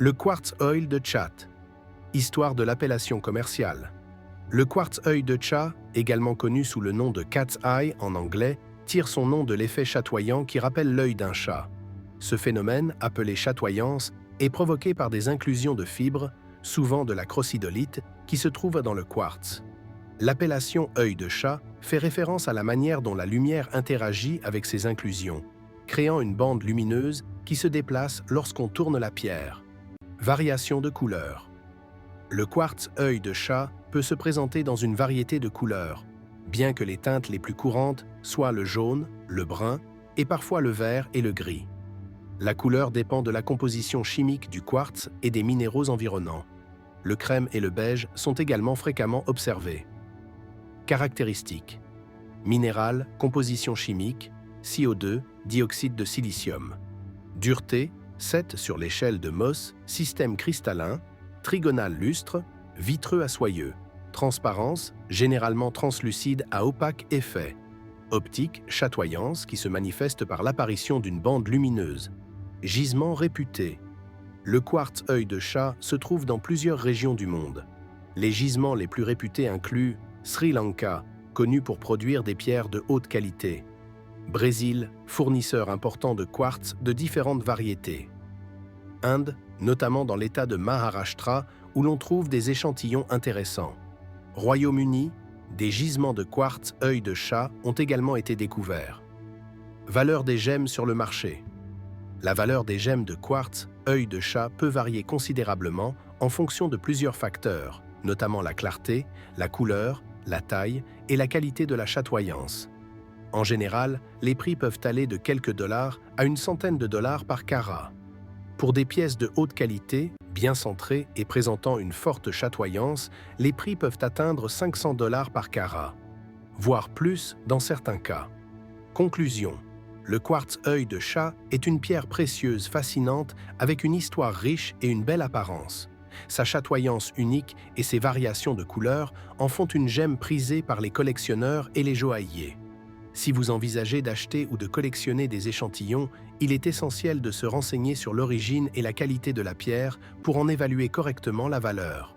Le quartz œil de Chat. Histoire de l'appellation commerciale. Le quartz œil de chat, également connu sous le nom de cat's eye en anglais, tire son nom de l'effet chatoyant qui rappelle l'œil d'un chat. Ce phénomène, appelé chatoyance, est provoqué par des inclusions de fibres, souvent de la crocidolite, qui se trouve dans le quartz. L'appellation œil de chat fait référence à la manière dont la lumière interagit avec ces inclusions, créant une bande lumineuse qui se déplace lorsqu'on tourne la pierre. Variation de couleurs. Le quartz œil de chat peut se présenter dans une variété de couleurs, bien que les teintes les plus courantes soient le jaune, le brun et parfois le vert et le gris. La couleur dépend de la composition chimique du quartz et des minéraux environnants. Le crème et le beige sont également fréquemment observés. Caractéristiques. Minéral, composition chimique, CO2, dioxyde de silicium. Dureté, 7 sur l'échelle de Mohs, système cristallin, trigonal lustre, vitreux à soyeux. Transparence, généralement translucide à opaque effet. Optique, chatoyance, qui se manifeste par l'apparition d'une bande lumineuse. Gisement réputé. Le quartz œil de chat se trouve dans plusieurs régions du monde. Les gisements les plus réputés incluent Sri Lanka, connu pour produire des pierres de haute qualité. Brésil, fournisseur important de quartz de différentes variétés. Inde, notamment dans l'État de Maharashtra, où l'on trouve des échantillons intéressants. Royaume-Uni, des gisements de quartz œil de chat ont également été découverts. Valeur des gemmes sur le marché. La valeur des gemmes de quartz œil de chat peut varier considérablement en fonction de plusieurs facteurs, notamment la clarté, la couleur, la taille et la qualité de la chatoyance. En général, les prix peuvent aller de quelques dollars à une centaine de dollars par carat. Pour des pièces de haute qualité, bien centrées et présentant une forte chatoyance, les prix peuvent atteindre 500 dollars par carat, voire plus dans certains cas. Conclusion. Le quartz œil de chat est une pierre précieuse fascinante avec une histoire riche et une belle apparence. Sa chatoyance unique et ses variations de couleurs en font une gemme prisée par les collectionneurs et les joailliers. Si vous envisagez d'acheter ou de collectionner des échantillons, il est essentiel de se renseigner sur l'origine et la qualité de la pierre pour en évaluer correctement la valeur.